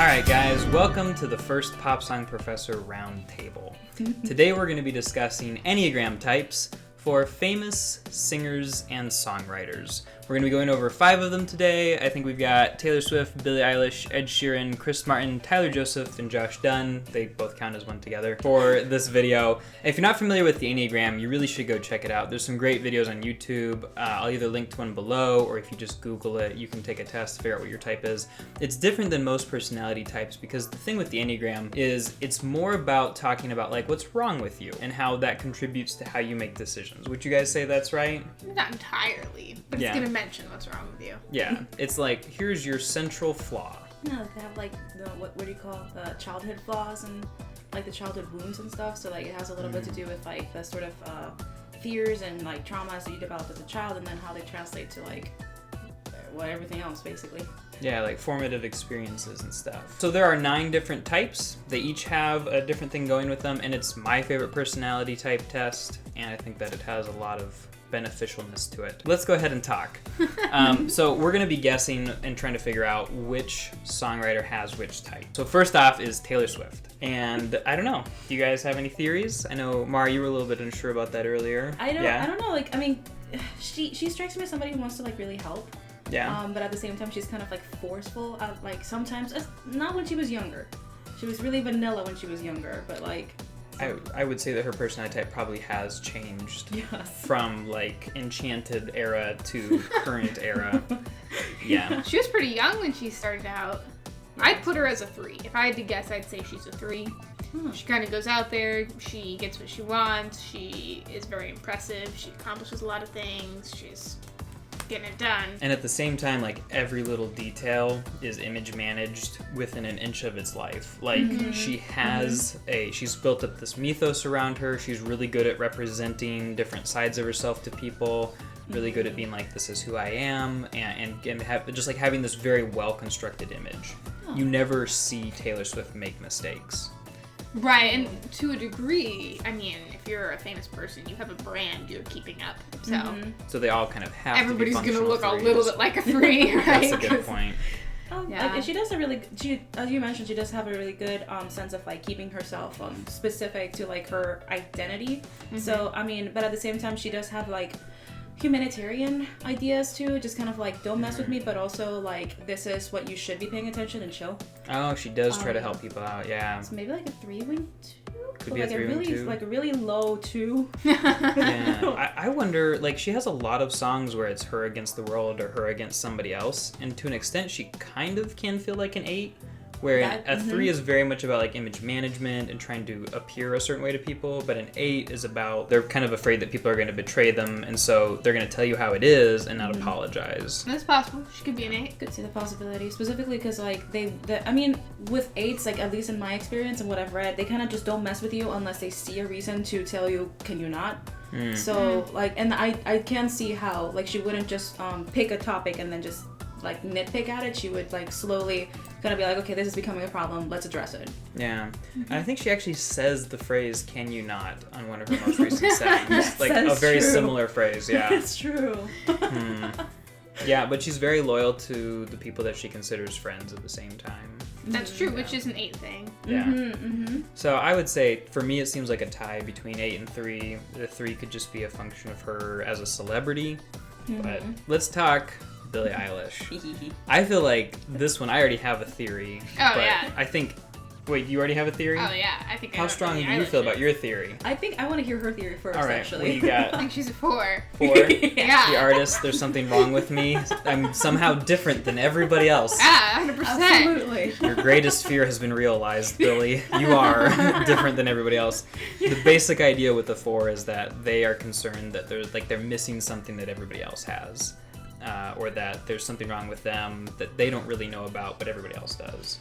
Alright guys, welcome to the first Pop Song Professor Roundtable. Today we're going to be discussing Enneagram types for famous singers and songwriters. We're going to be going over 5 of them today. I think we've got Taylor Swift, Billie Eilish, Ed Sheeran, Chris Martin, Tyler Joseph, and Josh Dunn. They both count as one together for this video. If you're not familiar with the Enneagram, you really should go check it out. There's some great videos on YouTube. I'll either link to one below, or if you just Google it, you can take a test to figure out what your type is. It's different than most personality types because the thing with the Enneagram is it's more about talking about like what's wrong with you and how that contributes to how you make decisions. Would you guys say that's right? Not entirely, but it's gonna mention what's wrong with you. Yeah, it's like, here's your central flaw. No, they have like the, what do you call it, the childhood flaws and like the childhood wounds and stuff. So like it has a little bit to do with like the sort of fears and like traumas that you developed as a child, and then how they translate to like everything else basically. Yeah, like formative experiences and stuff. So there are 9 different types. They each have a different thing going with them, and it's my favorite personality type test, and I think that it has a lot of beneficialness to it. Let's go ahead and talk. So we're going to be guessing and trying to figure out which songwriter has which type. So first off is Taylor Swift. And I don't know, do you guys have any theories? I know, Mara, you were a little bit unsure about that earlier. I don't know, like, I mean, she strikes me as somebody who wants to like really help. Yeah. But at the same time, she's kind of like forceful. Like sometimes, not when she was younger. She was really vanilla when she was younger, but like. I would say that her personality type probably has changed from like Enchanted era to current era. Yeah. She was pretty young when she started out. I'd put her as a 3. If I had to guess, I'd say she's a 3. She kind of goes out there, she gets what she wants, she is very impressive, she accomplishes a lot of things, she's getting it done. And at the same time, like every little detail is image managed within an inch of its life. Like she has she's built up this mythos around her. She's really good at representing different sides of herself to people. Really good at being like, this is who I am, and just like having this very well constructed image. You never see Taylor Swift make mistakes. Right, and to a degree, I mean, if you're a famous person, you have a brand you're keeping up, So they all kind of have everybody's to be gonna look threes. a little bit like a 3, right? That's a good point. Like, she does a really, as you mentioned, she does have a really good sense of like keeping herself specific to like her identity. So I mean, but at the same time, she does have like humanitarian ideas too, just kind of like don't mess with me, but also like this is what you should be paying attention and chill. Oh, she does try to help people out, yeah. So maybe like a 3-wing 2? Could be like a 3-wing 2. Like a really low 2. Yeah, I wonder, like she has a lot of songs where it's her against the world or her against somebody else, and to an extent she kind of can feel like an 8. Where a 3 is very much about like image management and trying to appear a certain way to people, but an 8 is about they're kind of afraid that people are going to betray them, and so they're going to tell you how it is and not apologize. That's possible. She could be an 8. Could see the possibility, specifically because like I mean, with 8s, like at least in my experience and what I've read, they kind of just don't mess with you unless they see a reason to tell you, can you not? So like, and I can see how like she wouldn't just pick a topic and then just like nitpick at it. She would like slowly kind of be like, okay, this is becoming a problem, let's address it. Yeah. And I think she actually says the phrase, can you not, on one of her most recent songs. Yes, like a very true. similar phrase, yeah. It's true. Yeah, but she's very loyal to the people that she considers friends at the same time. That's true, which is an 8 thing. Yeah. So I would say, for me, it seems like a tie between 8 and 3. The 3 could just be a function of her as a celebrity. But let's talk Billie Eilish. I feel like this one, I already have a theory. Oh, but yeah. I think, wait, you already have a theory? Oh, yeah. I think How strong do you feel about your theory? I think I want to hear her theory first, All right, actually. what do you got? I think she's a 4. 4? Yeah. The artist, there's something wrong with me. I'm somehow different than everybody else. Yeah, 100%. Absolutely. Your greatest fear has been realized, Billy. You are different than everybody else. The basic idea with the 4 is that they are concerned that they're missing something that everybody else has. Or that there's something wrong with them that they don't really know about, but everybody else does.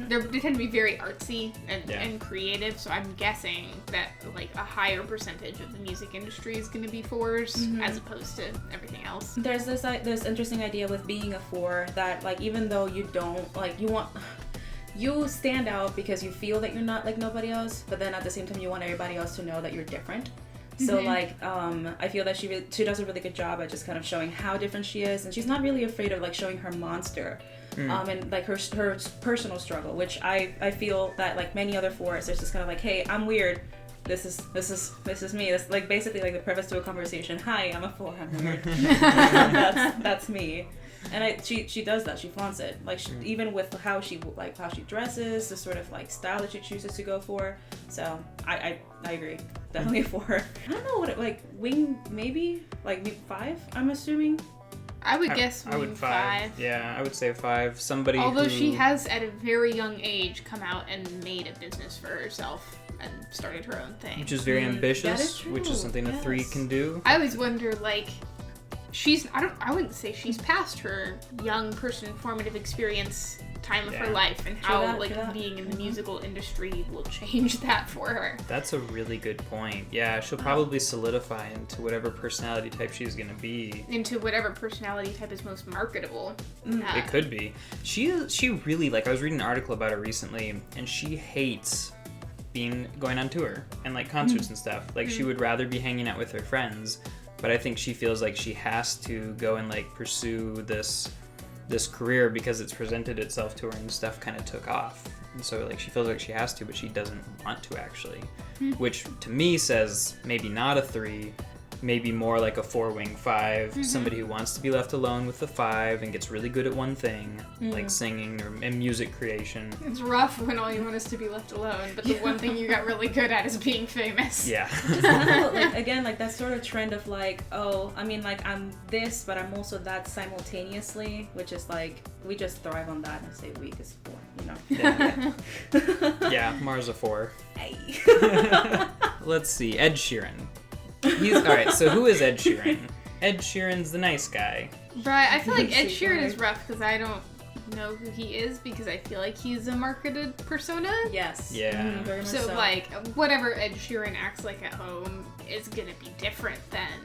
They tend to be very artsy and creative, so I'm guessing that like a higher percentage of the music industry is going to be 4s as opposed to everything else. There's this interesting idea with being a 4 that like even though you don't like you stand out because you feel that you're not like nobody else, but then at the same time you want everybody else to know that you're different. So like I feel that she does a really good job at just kind of showing how different she is, and she's not really afraid of like showing her monster. And like her personal struggle, which I feel that like many other fours, it's just kind of like, hey, I'm weird. This is me. That's like basically like the preface to a conversation. Hi, I'm a 4. I'm weird. that's me. And she does that. She flaunts it. Like even with how she dresses, the sort of like style that she chooses to go for. So I agree. Definitely a 4. I don't know what it, like wing maybe like 5. I'm assuming. I would guess I would 5. Yeah, I would say 5. Somebody Although who... she has, at a very young age, come out and made a business for herself and started her own thing. Which is very ambitious, that is true. which is something a 3 can do. I always wonder, like, I wouldn't say she's past her young person formative experience time of her life, and how being in the musical industry will change that for her. That's a really good point. Yeah, she'll probably solidify into whatever personality type she's gonna be. Into whatever personality type is most marketable. It could be. She really, like, I was reading an article about her recently, and she hates going on tour and like concerts and stuff. Like she would rather be hanging out with her friends, but I think she feels like she has to go and like pursue this career because it's presented itself to her and stuff kind of took off. And so like she feels like she has to, but she doesn't want to actually. Which to me says maybe not a 3, maybe more like a 4-wing 5, somebody who wants to be left alone with the 5 and gets really good at one thing, like singing and music creation. It's rough when all you want is to be left alone, but the one thing you got really good at is being famous. Yeah. Like again, like that sort of trend of like, oh, I mean, like I'm this, but I'm also that simultaneously, which is like we just thrive on that and say we because 4, you know. Yeah, Mars a 4. Hey. Let's see, Ed Sheeran. Alright, so who is Ed Sheeran? Ed Sheeran's the nice guy. Right, I feel like Ed Sheeran is rough because I don't know who he is because I feel like he's a marketed persona. Yes. Yeah. Very much So like, whatever Ed Sheeran acts like at home is gonna be different than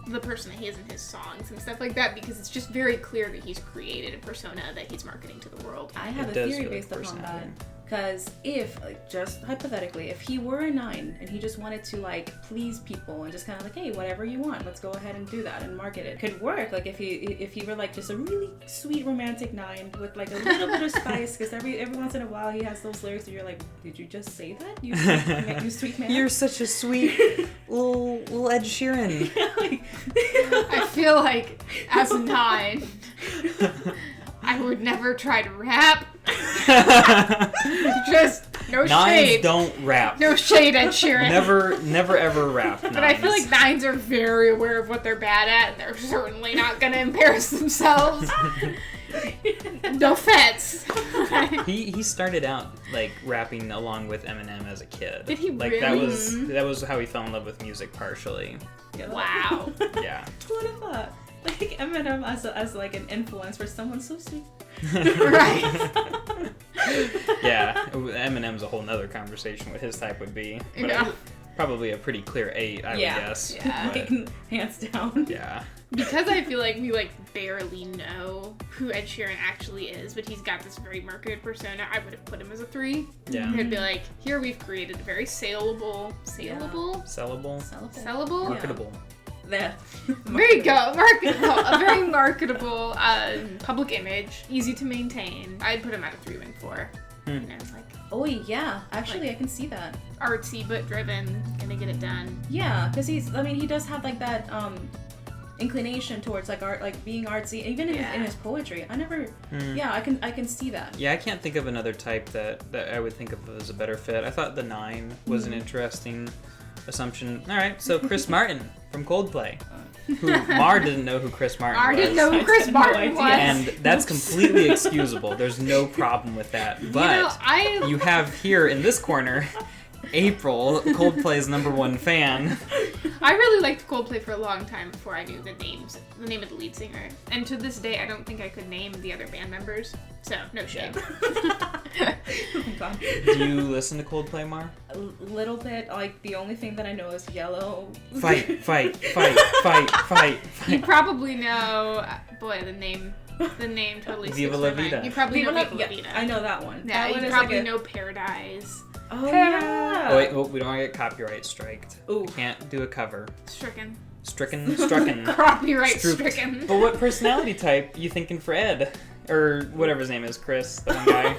the person that he is in his songs and stuff like that because it's just very clear that he's created a persona that he's marketing to the world. I have a theory based upon that. Because if, like, just hypothetically, if he were a 9 and he just wanted to, like, please people and just kind of like, hey, whatever you want, let's go ahead and do that and market it. Could work, like, if he were, like, just a really sweet romantic 9 with, like, a little bit of spice, because every once in a while he has those lyrics that you're like, did you just say that? You sweet man? You're such a sweet little Ed Sheeran. I feel like, as a 9, I would never try to rap. Just no 9s shade. don't rap. No shade, Ed Sheeran. Never ever rap. 9s. But I feel like 9s are very aware of what they're bad at, and they're certainly not gonna embarrass themselves. No offense. He started out like rapping along with Eminem as a kid. Did he like really? that was how he fell in love with music partially. Wow. Yeah. Who would have thought? Like Eminem as like an influence for someone so sweet. Right. Yeah, Eminem's a whole nother conversation what his type would be. But probably a pretty clear 8, I would guess. Yeah. But, hands down. yeah. Because I feel like we like barely know who Ed Sheeran actually is, but he's got this very marketed persona, I would have put him as a 3. Yeah. It'd be like, here we've created a very sellable, Marketable. There. There you go. A very marketable public image, easy to maintain. I'd put him at a 3-wing 4. You know, like Oh yeah, actually I can see that. artsy but driven, gonna get it done. Yeah, because he does have like that inclination towards like art, like being artsy, even in his poetry. I can see that. Yeah, I can't think of another type that I would think of as a better fit. I thought the 9 was an interesting assumption. All right, so Chris Martin from Coldplay. Who Mar didn't know who Chris Martin was. Mar didn't know who Chris Martin was. And that's completely excusable. There's no problem with that. But you have here in this corner April, Coldplay's #1 fan. I really liked Coldplay for a long time before I knew the name of the lead singer. And to this day, I don't think I could name the other band members. So, no shame. Oh my God. Do you listen to Coldplay, Mar? A little bit. Like, the only thing that I know is Yellow. Fight. You probably know, the name The name totally Viva skips La my mind. Vida. You probably know Viva La Yeah, Vida. I know that one. Yeah, That one you is probably like know Paradise. Oh, yeah. Oh, wait, well, we don't want to get copyright striked. Ooh. We can't do a cover. Stricken. Strucken. Copyright Strooped. stricken. But what personality type you thinking for Ed? Or whatever his name is, Chris, the one guy.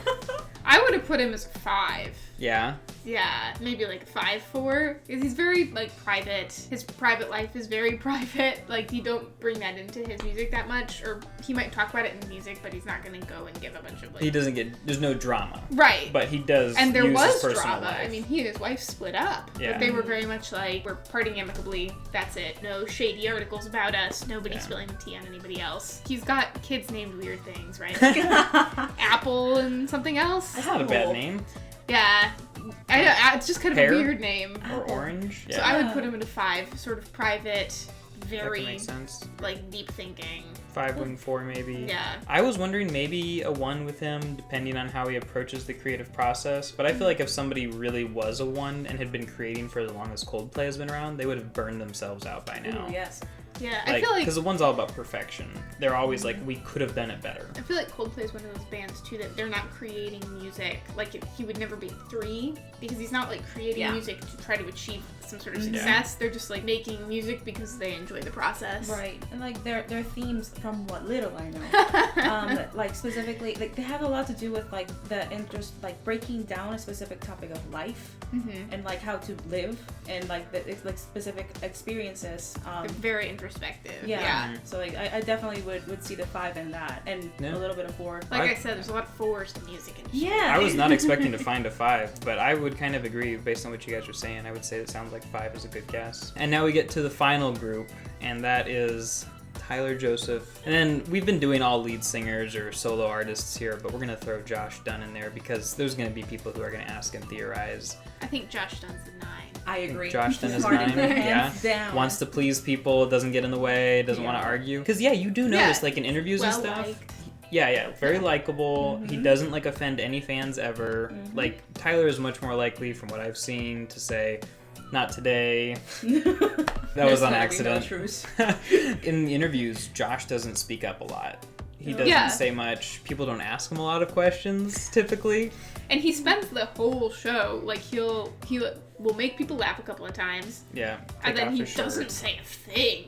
I would have put him as a 5. Yeah. Yeah, maybe like a 5-4. Because he's very, like, private. His private life is very private. Like, he don't bring that into his music that much. Or he might talk about it in music, but he's not going to go and give a bunch of, like... He doesn't get... There's no drama. Right. But he does And there use was his personal drama. life. I mean, he and his wife split up. Yeah. But they were very much like, we're parting amicably. That's it. No shady articles about us. Nobody spilling the tea on anybody else. He's got kids named weird things, right? Apple and something else. That's not a bad name. Yeah. It's just kind of Pear? a weird name. Or orange. Yeah. So I would put him at a 5. Sort of private, that very, can make sense. like, deep thinking. 5 wing 4 maybe. Yeah. I was wondering maybe a 1 with him, depending on how he approaches the creative process. But I feel like if somebody really was a 1 and had been creating for as long as Coldplay has been around, they would have burned themselves out by now. Ooh, yes. Yeah, I feel like... Because the 1's all about perfection. They're always like, we could have done it better. I feel like Coldplay is one of those bands, too, that they're not creating music. Like, he would never be 3, because he's not, like, creating music to try to achieve some sort of success. They're just, like, making music because they enjoy the process. Right. And, like, their themes, from what little I know, like, specifically, like, they have a lot to do with, like, the interest, like, breaking down a specific topic of life, and, like, how to live, and, like, like, specific experiences. They're very introspective. Yeah. So, like, I definitely would see the 5 in that, and a little bit of 4. Like I said, there's a lot of 4s in music industry. Yeah. I was not expecting to find a 5, but I would kind of agree based on what you guys were saying. I would say it sounds like 5 is a good guess. And now we get to the final group, and that is Tyler Joseph. And then we've been doing all lead singers or solo artists here, but we're going to throw Josh Dunn in there because there's going to be people who are going to ask and theorize. I think Josh Dunn's a 9. I agree. Josh Dunn is Smarter 9. hands Yeah. down. Wants to please people, doesn't get in the way, doesn't want to argue. Because, you do notice, like, in interviews and stuff. Well-liked. Yeah, very likable. He doesn't, like, offend any fans ever. Like, Tyler is much more likely, from what I've seen, to say, not today. That was on accident. In the interviews, Josh doesn't speak up a lot. He doesn't say much. People don't ask him a lot of questions, typically. And he spends the whole show, like, he will make people laugh a couple of times. Yeah. And then he doesn't say a thing.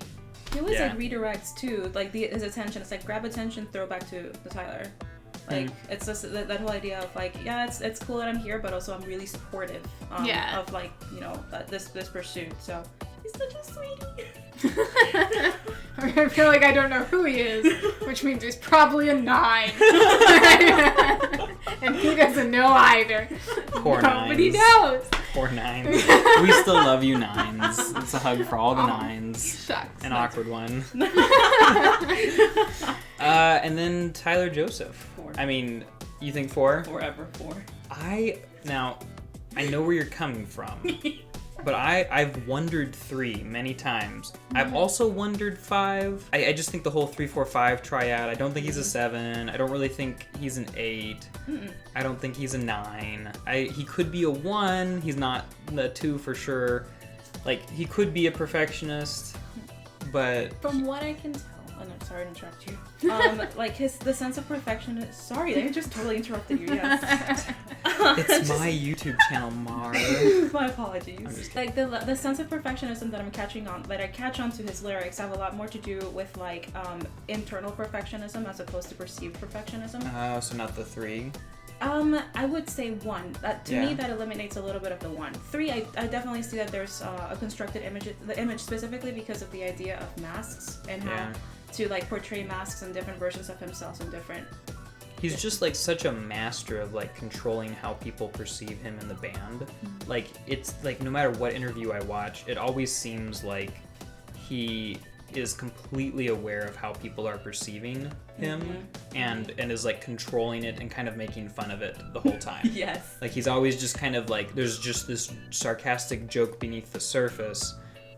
He always like redirects too, like his attention. It's like grab attention, throw back to Tyler. Like it's just that whole idea of like, it's cool that I'm here, but also I'm really supportive of like, this pursuit. So he's such a sweetie. I feel like I don't know who he is, which means he's probably a 9. And he doesn't know either. Poor Nobody 9s. knows. Poor 9s. We still love you, 9s. It's a hug for all the 9s. Shucks. An awkward one. And then Tyler Joseph. 4. I mean, you think 4? Forever 4. I know where you're coming from. But I've wondered 3 many times. I've also wondered 5. I just think the whole 3, 4, 5 triad, I don't think he's a 7. I don't really think he's an 8. I don't think he's a 9. He could be a 1. He's not a 2 for sure. Like, he could be a perfectionist, but... From what I can tell... Oh, no, sorry to interrupt you. Like, the sense of perfection... Sorry, I just totally interrupted you, yes. It's my YouTube channel, Mar. My apologies. I'm just kidding. Like, the sense of perfectionism that I catch on to his lyrics have a lot more to do with, like, internal perfectionism as opposed to perceived perfectionism. So not the 3? I would say 1. To me, that eliminates a little bit of the 1. 3, I definitely see that there's a constructed image, the image specifically because of the idea of masks and how to like portray masks and different versions of himself in different. He's just like such a master of like controlling how people perceive him in the band. Like it's like no matter what interview I watch, it always seems like he is completely aware of how people are perceiving him and is like controlling it and kind of making fun of it the whole time. Yes. Like he's always just kind of like there's just this sarcastic joke beneath the surface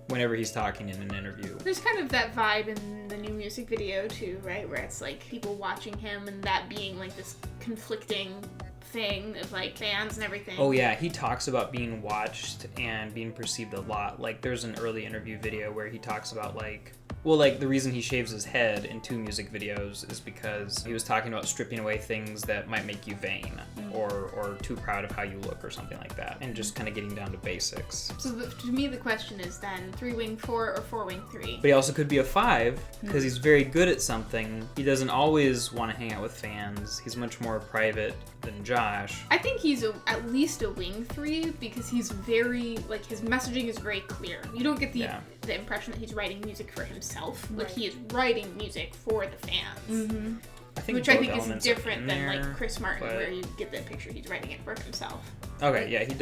whenever he's talking in an interview. There's kind of that vibe in the new music video too, right? Where it's like people watching him and that being like this conflicting thing of like fans and everything. Oh yeah, he talks about being watched and being perceived a lot. Like there's an early interview video where he talks about like, Well, like, the reason he shaves his head in 2 music videos is because he was talking about stripping away things that might make you vain or too proud of how you look or something like that, and just kind of getting down to basics. So to me, the question is then 3-wing 4 or 4-wing 3. But he also could be a 5 because he's very good at something. He doesn't always want to hang out with fans. He's much more private than Josh. I think he's at least a wing 3 because he's very, like, his messaging is very clear. You don't get the impression that he's writing music for himself. Like, he is writing music for the fans. Which I think is different than, like, Chris Martin, where you get the picture he's writing it for himself. Okay, like, yeah, he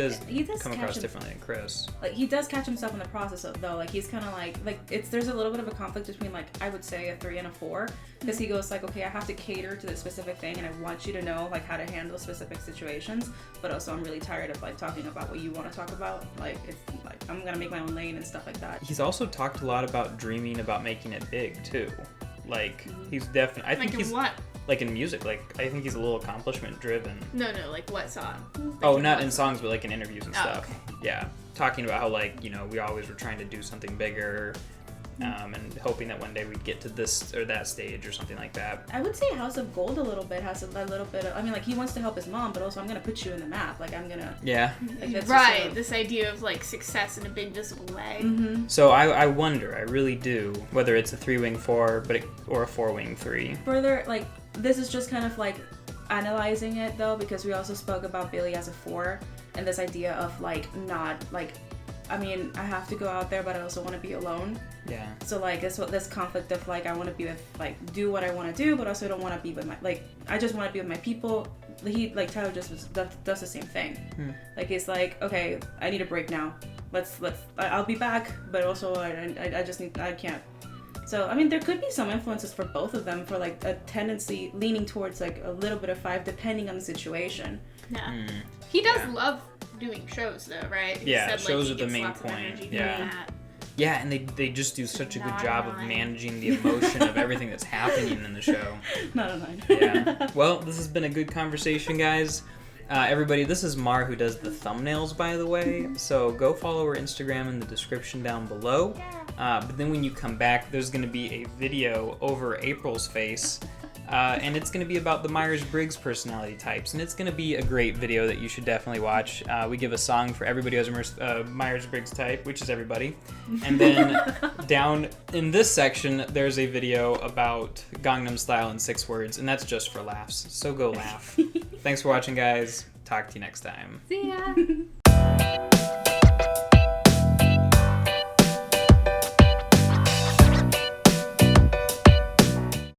does come across differently than Chris. Like, he does catch himself in the process of, though. Like, he's kind of there's a little bit of a conflict between, like, I would say a 3 and a 4. Because he goes, like, okay, I have to cater to this specific thing, and I want you to know, like, how to handle specific situations. But also, I'm really tired of, like, talking about what you want to talk about. Like, it's, like, I'm going to make my own lane and stuff like that. He's also talked a lot about dreaming about making it big, too. Like, he's definitely... I think like he's... what? Like in music, like I think he's a little accomplishment driven. No, like what song? Oh, not in songs, but like in interviews and stuff. Okay. Yeah, talking about how like, you know, we always were trying to do something bigger, and hoping that one day we'd get to this or that stage or something like that. I would say House of Gold a little bit has a little bit of, I mean, like, he wants to help his mom, but also I'm going to put you in the map. Like, I'm going to... Yeah. Like, that's right, sort of... this idea of, like, success in a big visible way. So I wonder, I really do, whether it's a 3-wing 4 or a 4-wing 3. Further, like, this is just kind of, like, analyzing it, though, because we also spoke about Billie as a 4, and this idea of, like, not, like, I mean, I have to go out there, but I also want to be alone. Yeah. So, like, this conflict of, like, I want to be with, like, do what I want to do, but also don't want to be with my, like, I just want to be with my people. He, like, Tyler just does the same thing. Like, it's like, okay, I need a break now. I'll be back, but also I can't. So, I mean, there could be some influences for both of them for, like, a tendency leaning towards, like, a little bit of 5, depending on the situation. Yeah. He does love doing shows, though, right? He Yeah, said, shows like, are the main point. Yeah. Yeah, and they just do such a good job of managing the emotion of everything that's happening in the show. Not a 9. Yeah. Well, this has been a good conversation, guys. Everybody, this is Mar who does the thumbnails, by the way. So go follow her Instagram in the description down below. But then when you come back, there's going to be a video over April's face. And it's going to be about the Myers-Briggs personality types. And it's going to be a great video that you should definitely watch. We give a song for everybody who has a Myers-Briggs type, which is everybody. And then down in this section, there's a video about Gangnam Style in 6 words. And that's just for laughs. So go laugh. Thanks for watching, guys. Talk to you next time. See ya!